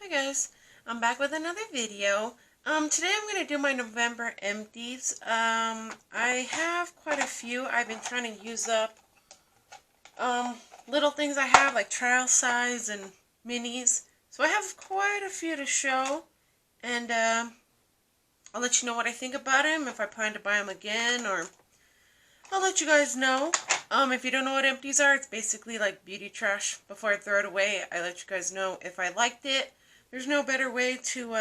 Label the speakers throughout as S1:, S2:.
S1: Hi guys, I'm back with another video. Today I'm going to do my November empties. I have quite a few. I've been trying to use up little things I have like trial size and minis. So I have quite a few to show, and I'll let you know what I think about them, if I plan to buy them again, or I'll let you guys know. If you don't know what empties are, it's basically like beauty trash. Before I throw it away, I let you guys know if I liked it. There's no better way to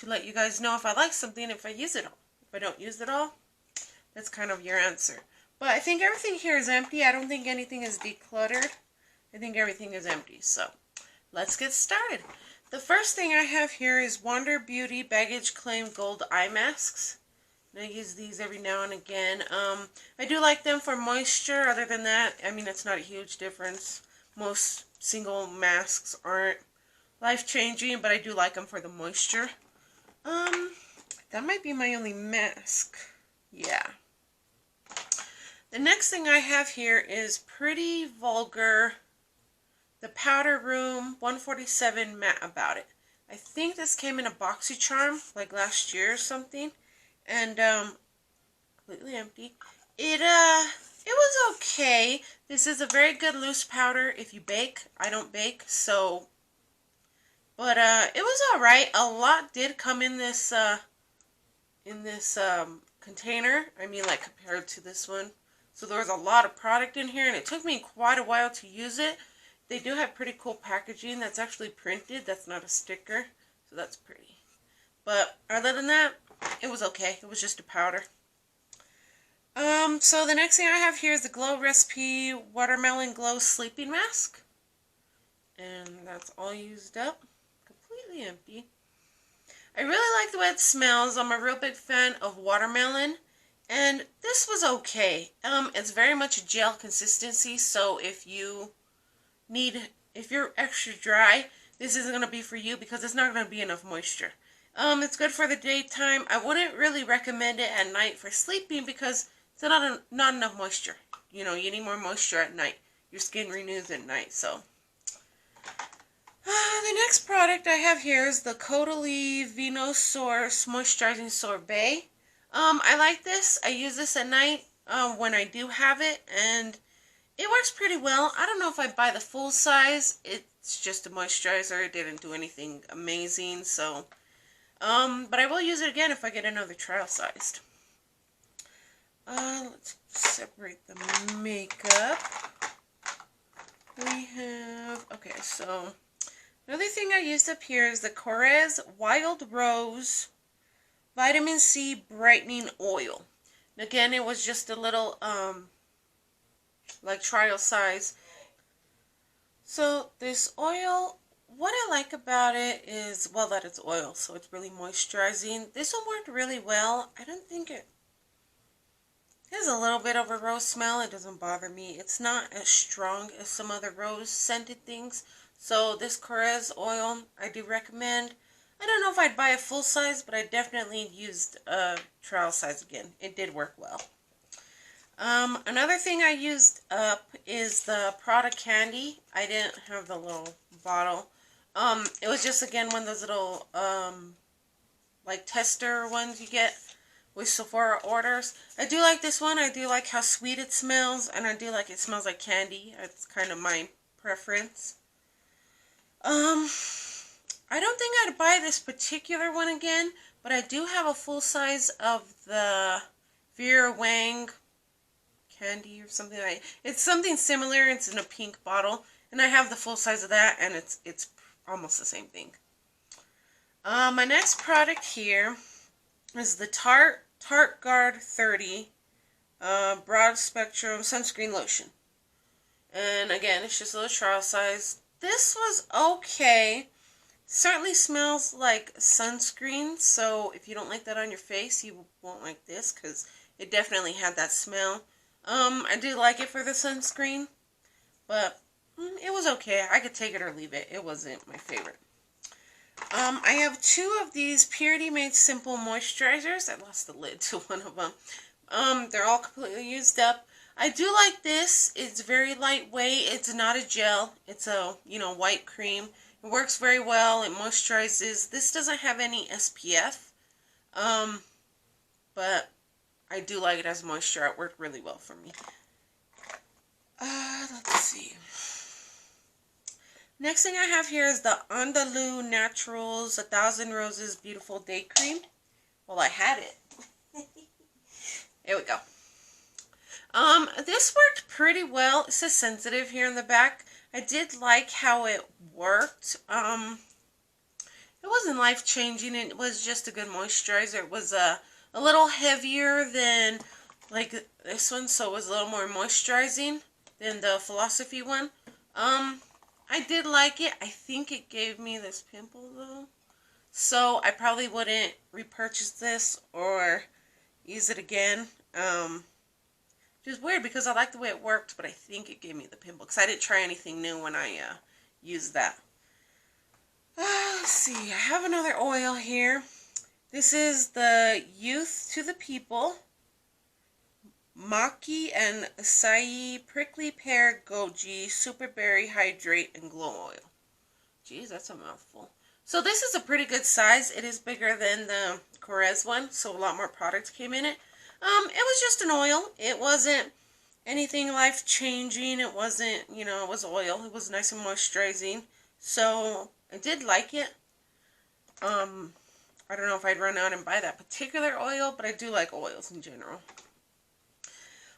S1: let you guys know if I like something if I use it all. If I don't use it all, that's kind of your answer. But I think everything here is empty. I don't think anything is decluttered. I think everything is empty. So let's get started. The first thing I have here is Wander Beauty Baggage Claim Gold Eye Masks. And I use these every now and again. I do like them for moisture. Other than that, I mean, it's not a huge difference. Most single masks aren't life-changing, but I do like them for the moisture. That might be my only mask. Yeah. The next thing I have here is Pretty Vulgar, the Powder Room 147 Matte About It. I think this came in a BoxyCharm, like last year or something. And, completely empty. It was okay. This is a very good loose powder if you bake. I don't bake, so... But, it was alright. A lot did come in this container. I mean, like, compared to this one. So there was a lot of product in here, and it took me quite a while to use it. They do have pretty cool packaging that's actually printed. That's not a sticker. So that's pretty. But, other than that, it was okay. It was just a powder. So the next thing I have here is the Glow Recipe Watermelon Glow Sleeping Mask. And that's all used up. Completely empty. I really like the way it smells. I'm a real big fan of watermelon. And this was okay. It's very much gel consistency, so if you're extra dry, this isn't going to be for you because it's not going to be enough moisture. It's good for the daytime. I wouldn't really recommend it at night for sleeping because it's not enough moisture. You know, you need more moisture at night. Your skin renews at night, so. The next product I have here is the Caudalie Vino Source Moisturizing Sorbet. I like this. I use this at night when I do have it, and it works pretty well. I don't know if I'd buy the full size. It's just a moisturizer. It didn't do anything amazing, so... but I will use it again if I get another trial sized. Let's separate the makeup. We have, okay, so another thing I used up here is the Korres Wild Rose Vitamin C Brightening Oil. And again, it was just a little, like trial size. So this oil, what I like about it is, well, that it's oil, so it's really moisturizing. This one worked really well. I don't think it has a little bit of a rose smell. It doesn't bother me. It's not as strong as some other rose scented things. So this Korres oil, I do recommend. I don't know if I'd buy a full size, but I definitely used a trial size again. It did work well. Another thing I used up is the Prada Candy. I didn't have the little bottle. It was just, again, one of those little, like, tester ones you get with Sephora orders. I do like this one. I do like how sweet it smells, and I do like it smells like candy. It's kind of my preference. I don't think I'd buy this particular one again, but I do have a full size of the Vera Wang candy or something like that. It's something similar. It's in a pink bottle, and I have the full size of that, and it's almost the same thing. My next product here is the Tarte Guard 30 Broad Spectrum Sunscreen Lotion. And again, it's just a little trial size. This was okay. Certainly smells like sunscreen, so if you don't like that on your face, you won't like this, because it definitely had that smell. I do like it for the sunscreen, but it was okay. I could take it or leave it. It wasn't my favorite. I have two of these Purity Made Simple moisturizers. I lost the lid to one of them. They're all completely used up. I do like this. It's very lightweight. It's not a gel. It's a, white cream. It works very well. It moisturizes. This doesn't have any SPF, but I do like it as moisture. It worked really well for me. Let's see. Next thing I have here is the Andalou Naturals 1000 Roses Beautiful Day Cream. Well, I had it. Here we go. This worked pretty well. It says sensitive here in the back. I did like how it worked. It wasn't life-changing. It was just a good moisturizer. It was a little heavier than like this one, so it was a little more moisturizing than the Philosophy one. I did like it. I think it gave me this pimple though, so I probably wouldn't repurchase this or use it again. Which is weird because I like the way it worked, but I think it gave me the pimple because I didn't try anything new when I used that. Let's see. I have another oil here. This is the Youth to the People Maki and Acai Prickly Pear Goji Super Berry Hydrate and Glow Oil. Jeez, that's a mouthful. So this is a pretty good size. It is bigger than the Corez one, so a lot more product came in it. It was just an oil. It wasn't anything life-changing. It wasn't, you know, it was oil. It was nice and moisturizing. So I did like it. I don't know if I'd run out and buy that particular oil, but I do like oils in general.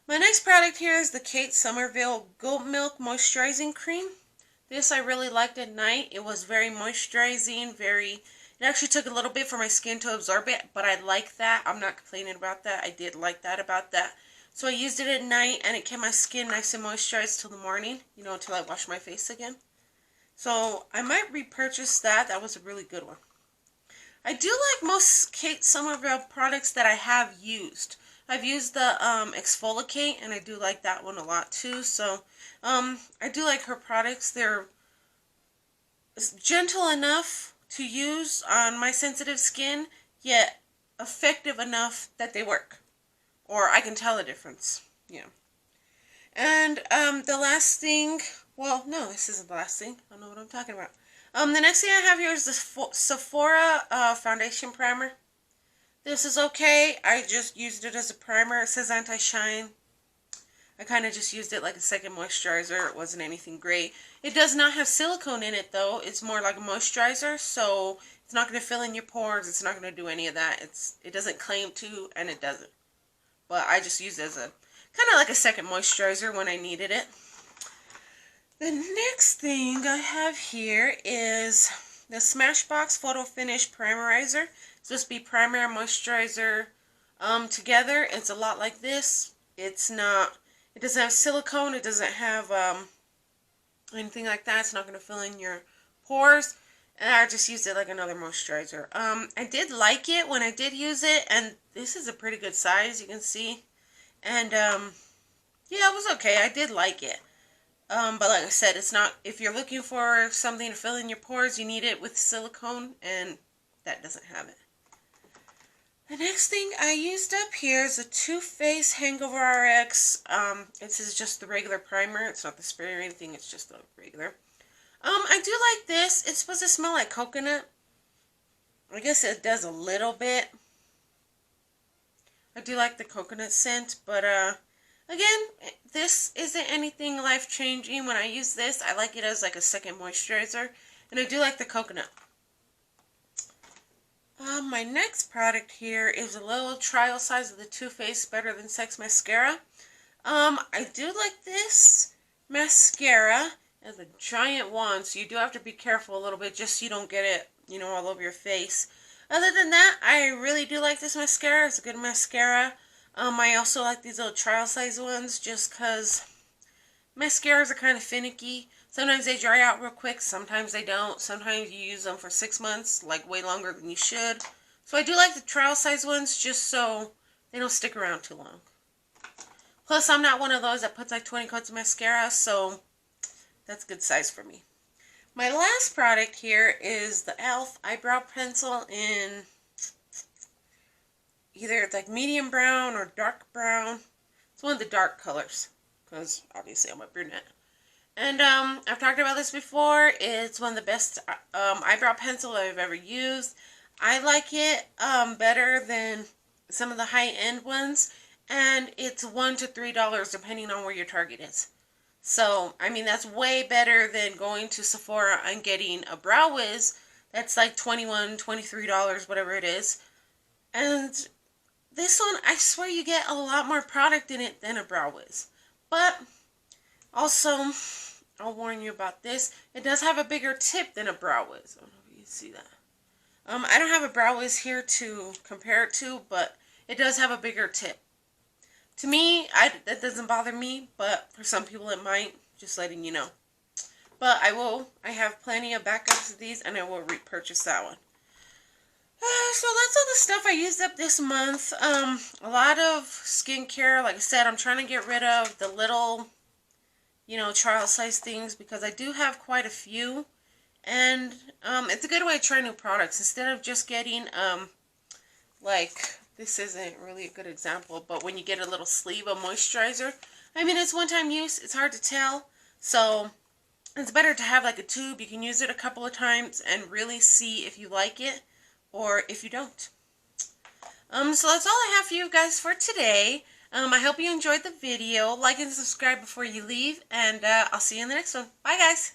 S1: My next product here is the Kate Somerville Goat Milk Moisturizing Cream. This I really liked at night. It was very moisturizing, it actually took a little bit for my skin to absorb it, but I like that. I'm not complaining about that. I did like that about that. So I used it at night, and it kept my skin nice and moisturized till the morning, you know, until I wash my face again. So I might repurchase that. That was a really good one. I do like most Kate Somerville products that I have used. I've used the Exfoliate, and I do like that one a lot too. So I do like her products. They're gentle enough to use on my sensitive skin, yet effective enough that they work. Or I can tell the difference. Yeah. And the last thing, well, no, this isn't the last thing. I don't know what I'm talking about. The next thing I have here is the Sephora Foundation Primer. This is okay. I just used it as a primer. It says anti-shine. I kind of just used it like a second moisturizer. It wasn't anything great. It does not have silicone in it though. It's more like a moisturizer, so it's not going to fill in your pores. It's not going to do any of that. It doesn't claim to, and it doesn't. But I just used it as a kind of like a second moisturizer when I needed it. The next thing I have here is the Smashbox Photo Finish Primerizer. It's supposed to be primer and moisturizer together. It's a lot like this. It doesn't have silicone. It doesn't have anything like that. It's not going to fill in your pores. And I just used it like another moisturizer. I did like it when I did use it. And this is a pretty good size, you can see. And yeah, it was okay. I did like it. But like I said, it's not, if you're looking for something to fill in your pores, you need it with silicone. And that doesn't have it. The next thing I used up here is a Too Faced Hangover RX. This is just the regular primer. It's not the spray or anything. It's just the regular. I do like this. It's supposed to smell like coconut. I guess it does a little bit. I do like the coconut scent, but again, this isn't anything life-changing. When I use this, I like it as like a second moisturizer, and I do like the coconut. My next product here is a little trial size of the Too Faced Better Than Sex mascara. I do like this mascara as a giant wand, so you do have to be careful a little bit just so you don't get it, you know, all over your face. Other than that, I really do like this mascara. It's a good mascara. I also like these little trial size ones just because mascaras are kind of finicky. Sometimes they dry out real quick, sometimes they don't. Sometimes you use them for 6 months, like way longer than you should. So I do like the trial size ones just so they don't stick around too long. Plus, I'm not one of those that puts like 20 coats of mascara, so that's good size for me. My last product here is the e.l.f. Eyebrow Pencil in either like medium brown or dark brown. It's one of the dark colors, because obviously I'm a brunette. And I've talked about this before. It's one of the best eyebrow pencil I've ever used. I like it better than some of the high-end ones. And it's $1 to $3 depending on where your Target is. So, I mean, that's way better than going to Sephora and getting a Brow Wiz that's like $21, $23, whatever it is. And this one, I swear you get a lot more product in it than a Brow Wiz. But, also, I'll warn you about this. It does have a bigger tip than a Brow Wiz. I don't know if you can see that. I don't have a Brow Wiz here to compare it to, but it does have a bigger tip. To me, that doesn't bother me, but for some people it might. Just letting you know. But I have plenty of backups of these, and I will repurchase that one. So that's all the stuff I used up this month. A lot of skincare. Like I said, I'm trying to get rid of the little, trial size things because I do have quite a few. And it's a good way to try new products. Instead of just getting, this isn't really a good example, but when you get a little sleeve of moisturizer, I mean, it's one-time use. It's hard to tell. So it's better to have like a tube. You can use it a couple of times and really see if you like it or if you don't. So that's all I have for you guys for today. I hope you enjoyed the video. Like and subscribe before you leave, and I'll see you in the next one. Bye, guys.